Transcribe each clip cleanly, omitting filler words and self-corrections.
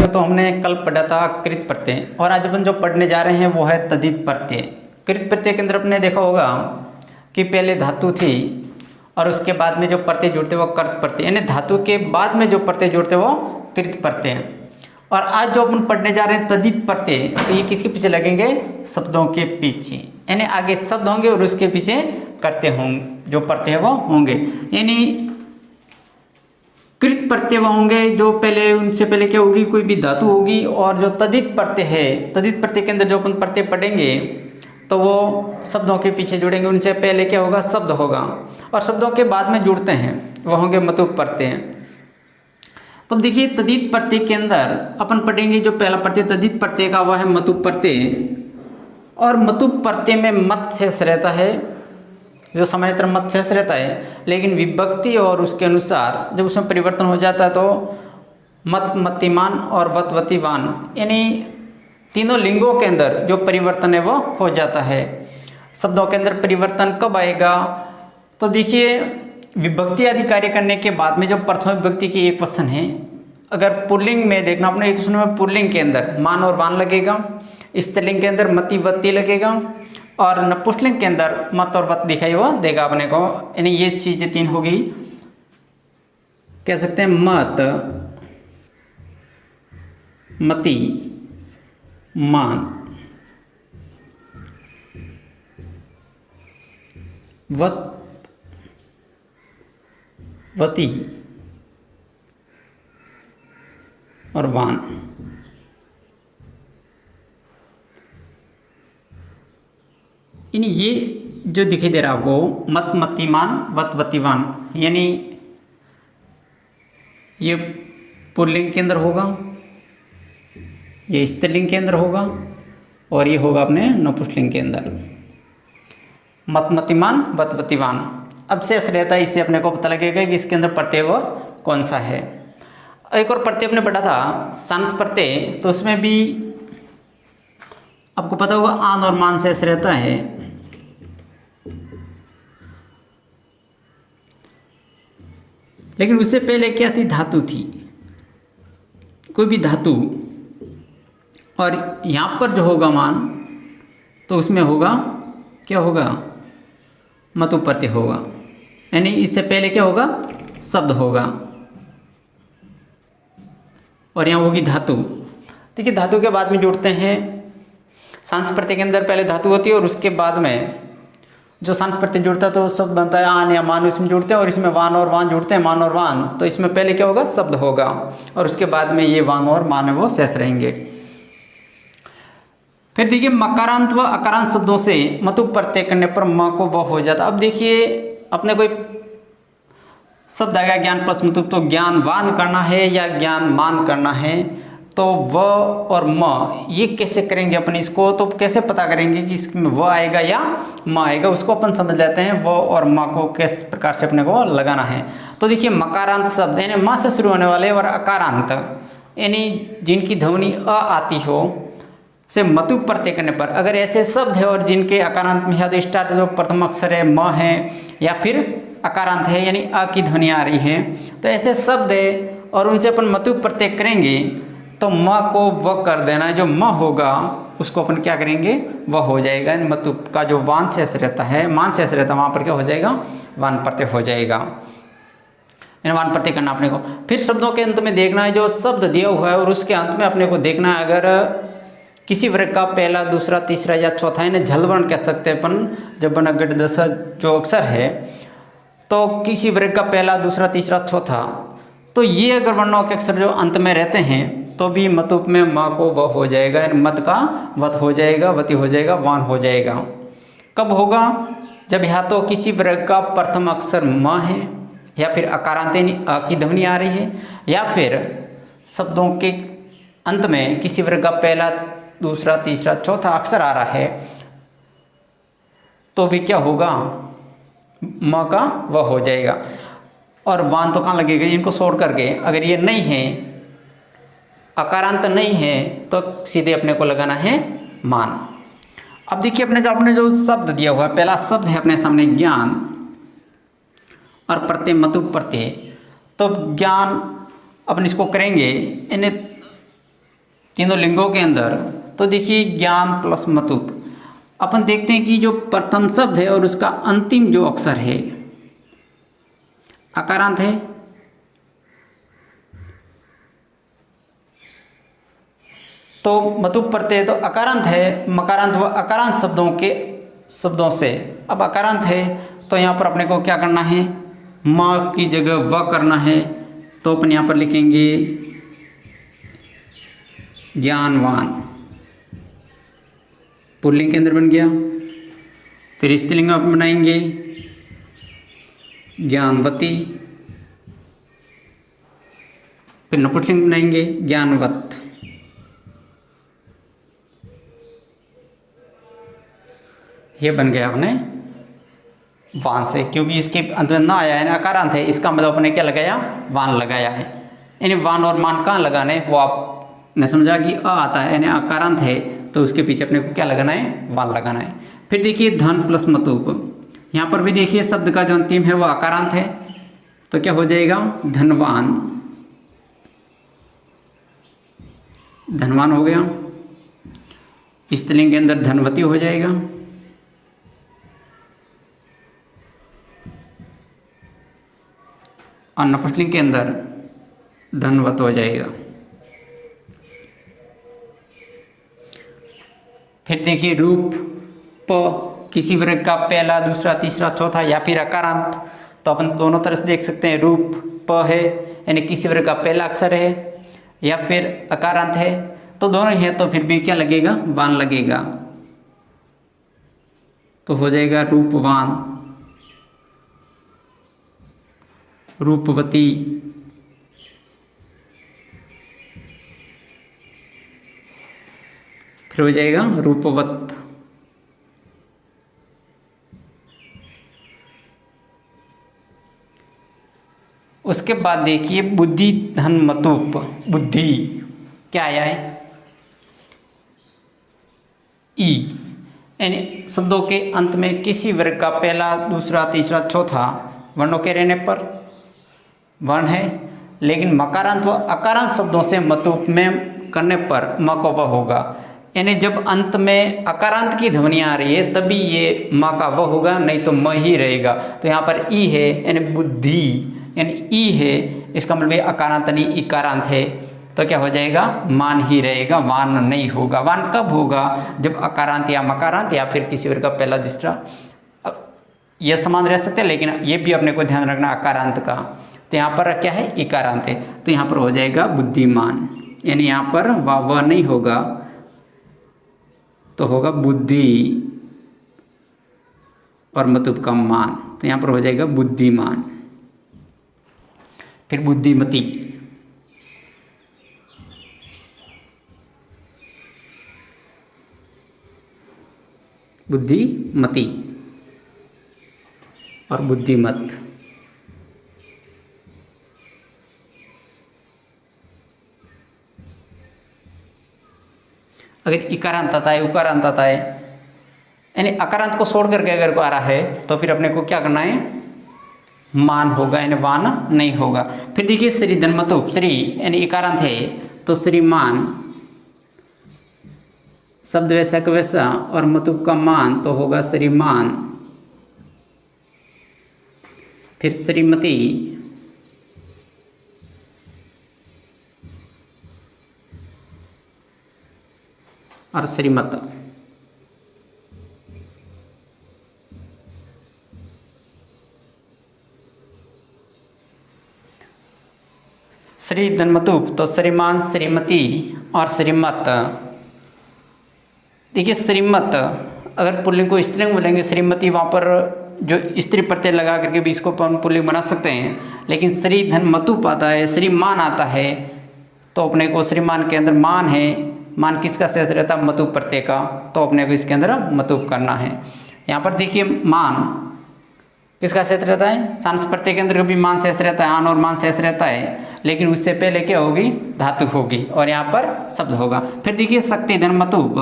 में तो हमने कल पढ़ा था कृत प्रत्यय, और आज अपन जो पढ़ने जा रहे हैं वो है तद्धित प्रत्यय। कृत प्रत्यय के अंदर अपने देखा होगा कि पहले धातु थी और उसके बाद में जो प्रत्यय जुड़ते वो कर्त प्रत्यय, यानी धातु के बाद में जो प्रत्यय जुड़ते वो कृत प्रत्यय। और आज जो अपन पढ़ने जा रहे हैं तद्धित प्रत्यय, तो ये किसके पीछे लगेंगे? शब्दों के पीछे, यानी आगे शब्द होंगे और उसके पीछे करते होंगे जो प्रत्यय वो होंगे। यानी कृत प्रत्यय होंगे जो पहले, उनसे पहले क्या होगी? कोई भी धातु होगी। और जो तद्धित प्रत्यय है, तद्धित प्रत्यय के अंदर जो अपन प्रत्यय पढ़ेंगे तो वो शब्दों के पीछे जुड़ेंगे। उनसे पहले क्या होगा? शब्द होगा, और शब्दों के बाद में जुड़ते हैं वो होंगे मतुप प्रत्यय। तो देखिए तद्धित प्रत्यय के अंदर अपन पढ़ेंगे जो पहला प्रत्यय तद्धित प्रत्यय का वह है मतुप प्रत्यय। और मतुप प्रत्यय में मत शेष रहता है, जो सामान्यतः मत शेष रहता है, लेकिन विभक्ति और उसके अनुसार जब उसमें परिवर्तन हो जाता है तो मत मतिमान और वत वतिवान, यानी तीनों लिंगों के अंदर जो परिवर्तन है वो हो जाता है। शब्दों के अंदर परिवर्तन कब आएगा? तो देखिए विभक्ति आदि कार्य करने के बाद में जो प्रथम विभक्ति की एक वचन है, अगर पुल्लिंग में देखना अपने एक वचन में पुल्लिंग के अंदर मान और वान लगेगा, स्त्रीलिंग के अंदर मति वत्ती लगेगा, और नपुंसकलिंग के अंदर मत और वत दिखाई वो देगा अपने को। यानी ये चीजें तीन होगी, कह सकते हैं मत मति मान वत वती और वान। यानी ये जो दिखाई दे रहा है आपको मत मतिमान वत वतिवान, यानी ये पुल्लिंग के अंदर होगा, ये स्त्रीलिंग के अंदर होगा, और ये होगा अपने नपुंसकलिंग के अंदर मत मतिमान वत वतिवान। अब शेष रहता है, इससे अपने को पता लगेगा कि इसके अंदर प्रत्यय वो कौन सा है। एक और प्रत्यय अपने पढ़ा था सांस प्रत्यय, तो उसमें भी आपको पता होगा आन और मान शेष रहता है। लेकिन उससे पहले क्या थी? धातु थी, कोई भी धातु, और यहाँ पर जो होगा मान, तो उसमें होगा क्या होगा? मतुप प्रत्यय होगा, यानी इससे पहले क्या होगा? शब्द होगा, और यहाँ होगी धातु। देखिए धातु के बाद में जुड़ते हैं। सांस प्रत्यय के अंदर पहले धातु होती है और उसके बाद में जो सांस प्रत्यय जुड़ता है तो शब्द बनता है आन या मान, इसमें जुड़ते हैं, और इसमें वान और वान जुड़ते हैं, मान और वान। तो इसमें पहले क्या होगा? शब्द होगा, और उसके बाद में ये वान और मान है वो शेष रहेंगे। फिर देखिए मकारांत व अकारांत शब्दों से मतुप प्रत्यय करने पर म को व हो जाता। अब देखिए अपने कोई शब्द आएगा ज्ञान प्लस मतुप, तो ज्ञानवान करना है या ज्ञानमान करना है, तो व और म ये कैसे करेंगे अपन इसको? तो कैसे पता करेंगे कि इसमें व आएगा या म आएगा? उसको अपन समझ लेते हैं, व और म को किस प्रकार से अपने को लगाना है। तो देखिए मकारांत शब्द यानी म से शुरू होने वाले, और अकारांत यानी जिनकी ध्वनि अ आती हो से मतुप प्रत्यय करने पर, अगर ऐसे शब्द है और जिनके अकारांत में है तो स्टार्ट जो प्रथम अक्षर है म है, या फिर अकारांत है यानी अ की ध्वनि आ रही है, तो ऐसे शब्द है और उनसे अपन मतुप प्रत्यय करेंगे तो म को व कर देना है। जो म होगा उसको अपन क्या करेंगे? व हो जाएगा। मतुप का जो वान शेष रहता है, मान शेष रहता है, वहाँ पर क्या हो जाएगा? वान प्रत्यय हो जाएगा। वान प्रत्यय करना अपने को। फिर शब्दों के अंत में देखना है जो शब्द दिया हुआ है, और उसके अंत में अपने को देखना है अगर किसी वर्ग का पहला दूसरा तीसरा या चौथा, यानी झलवर्ण कह सकते हैं अपन, जब बना गढ़ दशा जो अक्षर है, तो किसी वर्ग का पहला दूसरा तीसरा चौथा, तो ये अगर वर्णों के अक्षर जो अंत में रहते हैं तो भी मतुप में म को व हो जाएगा, मत का वत हो जाएगा, वति हो जाएगा, वान हो जाएगा। कब होगा? जब या तो किसी वर्ग का प्रथम अक्षर म है, या फिर अकारांत यानी अ की ध्वनि आ रही है, या फिर शब्दों के अंत में किसी वर्ग का पहला दूसरा तीसरा चौथा अक्षर आ रहा है, तो भी क्या होगा? म का व हो जाएगा। और वान तो कहाँ लगेगा? इनको छोड़ करके अगर ये नहीं है, अकारांत नहीं है, तो सीधे अपने को लगाना है मान। अब देखिए अपने जो शब्द दिया हुआ है, पहला शब्द है अपने सामने ज्ञान, और प्रत्यय मतुप प्रत्यय। तो ज्ञान अपन इसको करेंगे, इन्हें तीनों लिंगों के अंदर, तो देखिए ज्ञान प्लस मतुप, अपन देखते हैं कि जो प्रथम शब्द है और उसका अंतिम जो अक्षर है अकारांत है, तो मतुप प्रत्यय तो अकारांत है, मकारांत व अकारांत शब्दों से। अब अकारांत है तो यहाँ पर अपने को क्या करना है, म की जगह व करना है, तो अपन यहाँ पर लिखेंगे ज्ञानवान, पुल्लिंग के अंदर बन गया। फिर स्त्रीलिंग अपन बनाएंगे ज्ञानवती, फिर नपुंसकलिंग बनाएंगे ज्ञानवत। ये बन गया अपने वान से, क्योंकि इसके अंत में ना आया है ना, अकारांत है, इसका मतलब अपने क्या लगाया, वान लगाया है। यानी वान और मान कहाँ लगाने, वो आपने समझा कि अ आता है, यानी अकारांत है तो उसके पीछे अपने को क्या लगाना है, वान लगाना है। फिर देखिए धन प्लस मतुप, यहाँ पर भी देखिए शब्द का जो अंतिम है वो अकारांत है, तो क्या हो जाएगा धनवान, धनवान हो गया। स्त्रीलिंग के अंदर धनवती हो जाएगा, और नपुंसकलिंग के अंदर धनवत हो जाएगा। फिर देखिए रूप प, किसी वर्ग का पहला, दूसरा, तीसरा, चौथा या फिर अकारांत, तो अपन दोनों तरह से देख सकते हैं। रूप प है यानी किसी वर्ग का पहला अक्षर है या फिर अकारांत है, तो दोनों ही है, तो फिर भी क्या लगेगा, वान लगेगा, तो हो जाएगा रूपवान, रूपवती, फिर हो जाएगा रूपवत। उसके बाद देखिए बुद्धि धन मतुप, बुद्धि क्या आया है, ई, यानी शब्दों के अंत में किसी वर्ग का पहला, दूसरा, तीसरा, चौथा वर्णों के रहने पर वर्ण है, लेकिन मकारांत व अकारांत शब्दों से मतुप में करने पर म को व होगा। यानी जब अंत में अकारांत की ध्वनि आ रही है तभी ये म का व होगा, नहीं तो म ही रहेगा। तो यहाँ पर ई है यानी बुद्धि, यानी ई है, इसका मतलब ये अकारांत नहीं इकारांत है, तो क्या हो जाएगा, मान ही रहेगा, वान नहीं होगा। वान कब होगा, जब अकारांत या मकारांत या फिर किसी वर्ग का पहला, दूसरा, यह समान रह सकते हैं, लेकिन ये भी अपने को ध्यान रखना अकारांत का। तो यहाँ पर क्या है, इकारांत है, तो यहाँ पर हो जाएगा बुद्धिमान, यानी यहाँ पर व नहीं होगा, तो होगा बुद्धि और मतुप का मान, तो यहाँ पर हो जाएगा बुद्धिमान। फिर बुद्धिमती, बुद्धिमती और बुद्धिमत। अगर इकारांत आता है, उकारांत आता है, यानी अकारांत को छोड़ करके अगर को आ रहा है तो फिर अपने को क्या करना है, मान होगा, यानी वान नहीं होगा। फिर देखिए श्री धनमतुप, श्री यानी इकारांत है तो श्रीमान, शब्द वैसा का वैसा, और मतुप का मान तो होगा श्रीमान। फिर श्रीमती, और श्रीमत। श्री धनमतुप तो श्रीमान, श्रीमती और श्रीमत। देखिए श्रीमत अगर पुल्लिंग को स्त्रीलिंग बोलेंगे, श्रीमती वहाँ पर जो स्त्री प्रत्यय लगा करके भी इसको पुल्लिंग बना सकते हैं, लेकिन श्री धनमतुप आता है, श्रीमान आता है, तो अपने को श्रीमान के अंदर मान है, मान किसका शेष रहता है, मतुप प्रत्यय का, तो अपने को इसके अंदर मतुप करना है। यहाँ पर देखिए मान किसका शेष रहता है, सांस प्रत्यय के अंदर भी मान शेष रहता है, आन और मान शेष रहता है, लेकिन उससे पहले क्या होगी, धातु होगी, और यहाँ पर शब्द होगा। फिर देखिए शक्ति धनमतुप,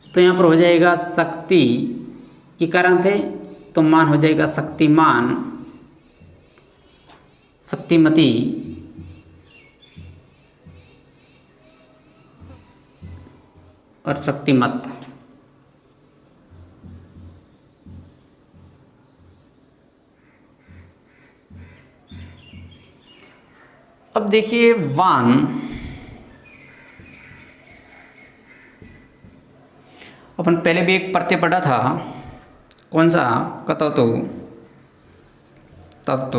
तो यहाँ पर हो जाएगा शक्ति, इकारांत है तो मान हो जाएगा शक्तिमान, शक्तिमती और शक्तिमत। अब देखिए वान, अपन पहले भी एक प्रत्यय पढ़ा था, कौन सा, कतौतु, तब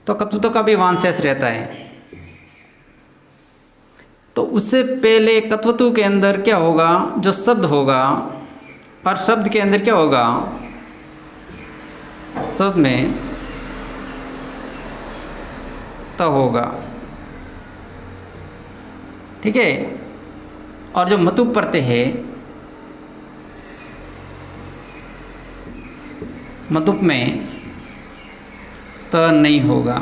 तो कतौतु का भी वान शेष रहता है। तो उससे पहले कत्वतु के अंदर क्या होगा, जो शब्द होगा, और शब्द के अंदर क्या होगा, शब्द में त होगा, ठीक है। और जो मतुप प्रत्यय है, मतुप में त नहीं होगा,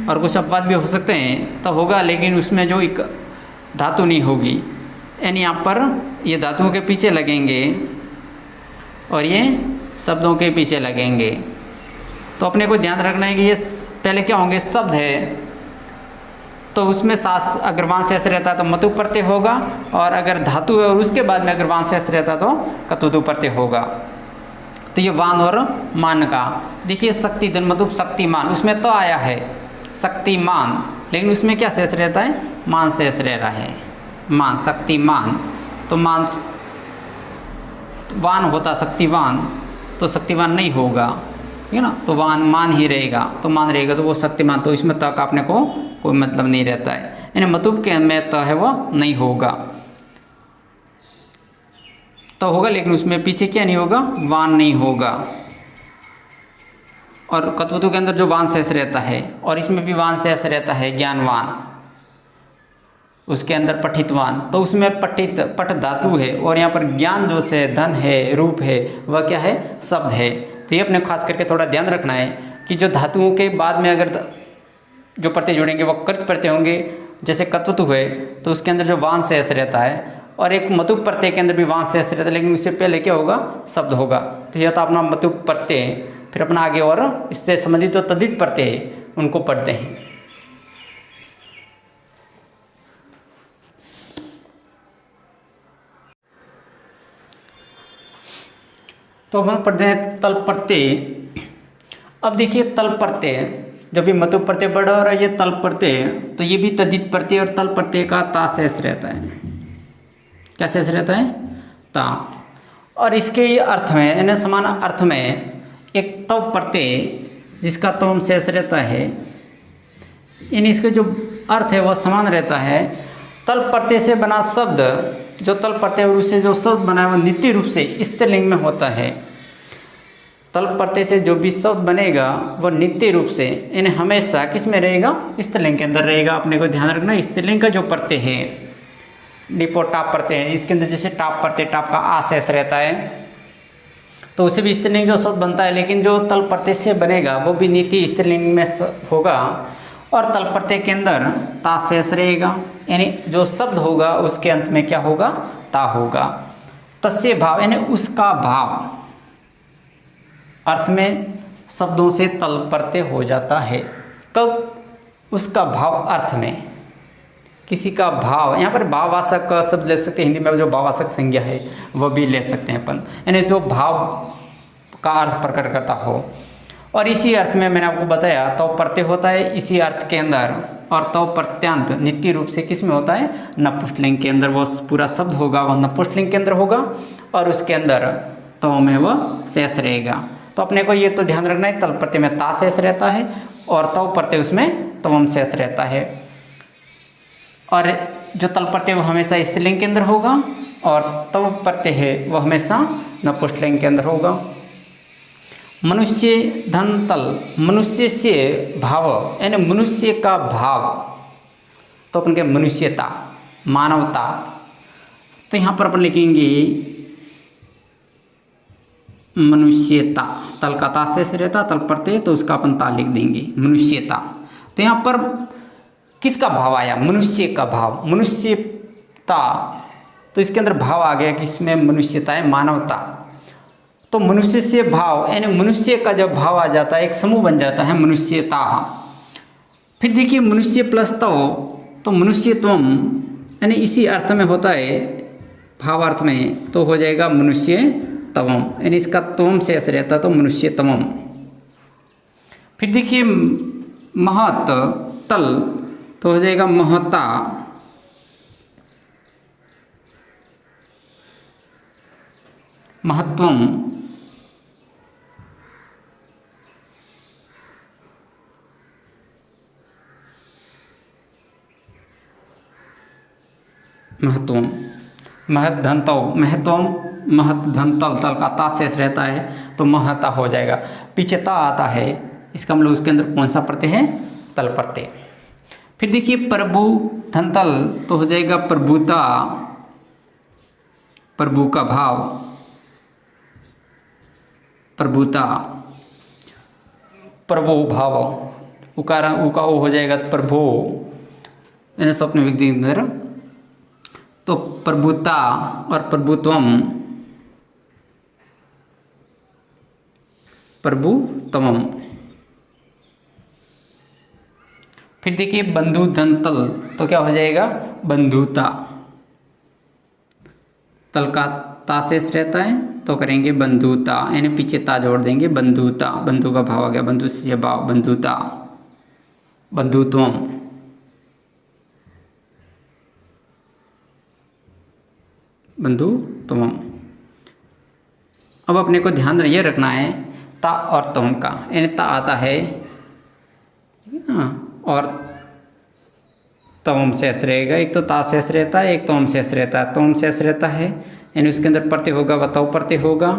और कुछ अपवाद भी हो सकते हैं, तो होगा, लेकिन उसमें जो एक धातु नहीं होगी, यानी यहाँ पर ये धातुओं के पीछे लगेंगे और ये शब्दों के पीछे लगेंगे। तो अपने को ध्यान रखना है कि ये पहले क्या होंगे, शब्द है तो उसमें सास अगर वान शेष रहता है तो मतु प्रत्यय होगा, और अगर धातु है और उसके बाद में अगर वान शेष रहता तो कतुतु प्रत्यय होगा। तो ये वान और मान का देखिए, शक्ति धन मतुप शक्तिमान, उसमें तो आया है शक्तिमान, लेकिन उसमें क्या शेष रहता है, मान शेष रह रहा है, मान शक्तिमान। तो मान वान होता शक्तिवान, तो शक्तिवान नहीं होगा, ठीक है ना। तो वान मान ही रहेगा, तो मान रहेगा तो वो शक्तिमान, तो इसमें तक आपने को कोई मतलब नहीं रहता है, यानी मतुब के में तो है वो नहीं होगा, तो होगा लेकिन उसमें पीछे क्या नहीं होगा, वान नहीं होगा। और कत्वतु के अंदर जो वान शेष रहता है, और इसमें भी वान शेष रहता है, ज्ञानवान, उसके अंदर पठितवान, तो उसमें पठित पठ धातु है, और यहाँ पर ज्ञान जो से धन है, रूप है, वह क्या है, शब्द है। तो ये अपने खास करके थोड़ा ध्यान रखना है कि जो धातुओं के बाद में अगर जो प्रत्यय जुड़ेंगे वो कृत प्रत्यय होंगे, जैसे कत्वतु है तो उसके अंदर जो वान शेष रहता है, और एक मतुप प्रत्यय के अंदर भी वान शेष रहता है, लेकिन उससे पहले क्या होगा, शब्द होगा। तो यह था अपना मतुप प्रत्यय। फिर अपना आगे और इससे संबंधित जो तद्धित प्रत्यय है उनको पढ़ते हैं। तो हम पढ़ते हैं तल प्रत्यय। अब देखिए तल प्रत्यय, जब भी मतुप प्रत्यय बढ़ रहा है, ये तल प्रत्यय, तो ये भी तद्धित प्रत्यय, और तल प्रत्यय का ता शेष रहता है। क्या शेष रहता है, ता। और इसके अर्थ में, यानी समान अर्थ में, एक तव प्रत्यय जिसका तोम शेष रहता है, यानी इसके जो अर्थ है वह समान रहता है। तल प्रत्यय से बना शब्द, जो तल प्रत्यय और उससे जो शब्द बना है वह नित्य रूप से स्त्रीलिंग में होता है। तल प्रत्यय से जो भी शब्द बनेगा वह नित्य रूप से, यानी हमेशा किस में रहेगा, स्त्रीलिंग के अंदर रहेगा। अपने को ध्यान रखना, स्त्रीलिंग का जो प्रत्यय है, डिपो टाप प्रत्यय है, इसके अंदर जैसे टाप प्रत्यय, टाप का आ शेष रहता है, तो उसे भी स्त्रीलिंग जो शब्द बनता है, लेकिन जो तल प्रत्यय से बनेगा वो भी नित्य स्त्रीलिंग में होगा। और तल प्रत्यय के अंदर ता शेष रहेगा, यानी जो शब्द होगा उसके अंत में क्या होगा, ता होगा। तस्य भाव, यानी उसका भाव, अर्थ में शब्दों से तल प्रत्यय हो जाता है। कब, उसका भाव अर्थ में, किसी का भाव, यहाँ पर भाववाचक का शब्द ले सकते हैं, हिंदी में जो भाववाचक संज्ञा है वह भी ले सकते हैं अपन, यानी जो भाव का अर्थ प्रकट करता हो। और इसी अर्थ में मैंने आपको बताया तो प्रत्यय होता है इसी अर्थ के अंदर, और तो प्रत्यांत नित्य रूप से किस में होता है, नपुंसकलिंग के अंदर। वो पूरा शब्द होगा वह नपुंसकलिंग के अंदर होगा, और उसके अंदर तो में वह शेष रहेगा। तो अपने को ये तो ध्यान रखना है, तल प्रत्यय में ता शेष रहता है, और तव प्रत्यय उसमें तवम शेष रहता है। और जो तल प्रत्यय वो हमेशा स्त्रीलिंग के अंदर होगा, और तव प्रत्यय है वह हमेशा नपुंसकलिंग के अंदर होगा। मनुष्य धन तल, मनुष्य से भाव, यानी मनुष्य का भाव, तो अपन के मनुष्यता, मानवता। तो यहाँ पर अपन लिखेंगे मनुष्यता, तल का ता शेष रहता, तल प्रत्यय तो उसका अपन ता लिख देंगे, मनुष्यता। तो यहाँ पर किसका भाव आया, मनुष्य का भाव, मनुष्यता, तो इसके अंदर भाव आ गया कि इसमें मनुष्यता है, मानवता। तो मनुष्य से भाव, यानी मनुष्य का जब भाव आ जाता है, एक समूह बन जाता है मनुष्यता। फिर देखिए मनुष्य प्लस तव, तो मनुष्यत्वम यानी इसी अर्थ में होता है, भावार्थ में, तो हो जाएगा मनुष्य तवम, यानी इसका तवम से ऐसे रहता तो मनुष्य तवम। फिर देखिए महत तल, तो हो जाएगा महता, महत्वम, महत्वम, महत धन तव, महत्वम, महत धन तल, तल का ता शेष रहता है तो महता हो जाएगा। पीछे ता आता है, इसका मतलब उसके अंदर कौन सा प्रत्यय है, तल प्रत्यय। फिर देखिए प्रभु धन तल, तो हो जाएगा प्रभुता, प्रभु का भाव, प्रभुता, प्रभु भाव, उकारा उका ओ हो जाएगा तो प्रभु, यानी स्वप्न व्यक्ति अंदर, तो प्रभुता और प्रभुत्वम, प्रभुत्वम। फिर देखिए बंधु धन तल, तो क्या हो जाएगा, बंधुता, तल का ता शेष रहता है तो करेंगे बंधुता, यानी पीछे ता जोड़ देंगे, बंधुता, बंधु का भाव आ गया, बंधु से भाव, बंधुता, बंधुत्वम। बंधुत्वम। अब अपने को ध्यान ये रखना है ता और तम का, यानी ता आता है और तम शेष रहेगा, एक तो ता शेष रहता है, एक तम शेष रहता है। तम शेष रहता है यानी उसके अंदर प्रत्यय होगा, बताओ प्रत्यय होगा,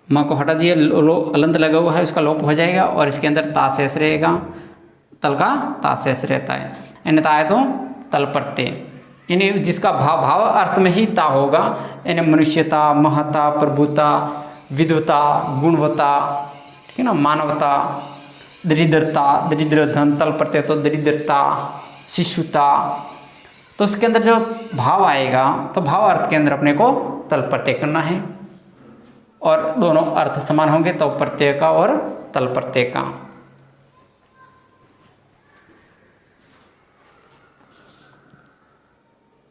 माँ को हटा दिए, अलंत लगा हुआ है उसका लोप हो जाएगा, और इसके अंदर ता शेष रहेगा, तल का ता शेष रहता है, यानी ता है तो तल प्रत्यय, यानी जिसका भाव अर्थ में ही ता होगा, यानी मनुष्यता, महता, प्रभुता, विद्वता, गुणवत्ता, ठीक है ना, मानवता, दरिद्रता, दरिद्र धन, तल प्रत्यय तो दरिद्रता, शिशुता, तो उसके अंदर जो भाव आएगा तो भाव अर्थ के अंदर अपने को तल प्रत्यय करना है, और दोनों अर्थ समान होंगे तो प्रत्यय का और तल प्रत्यय का।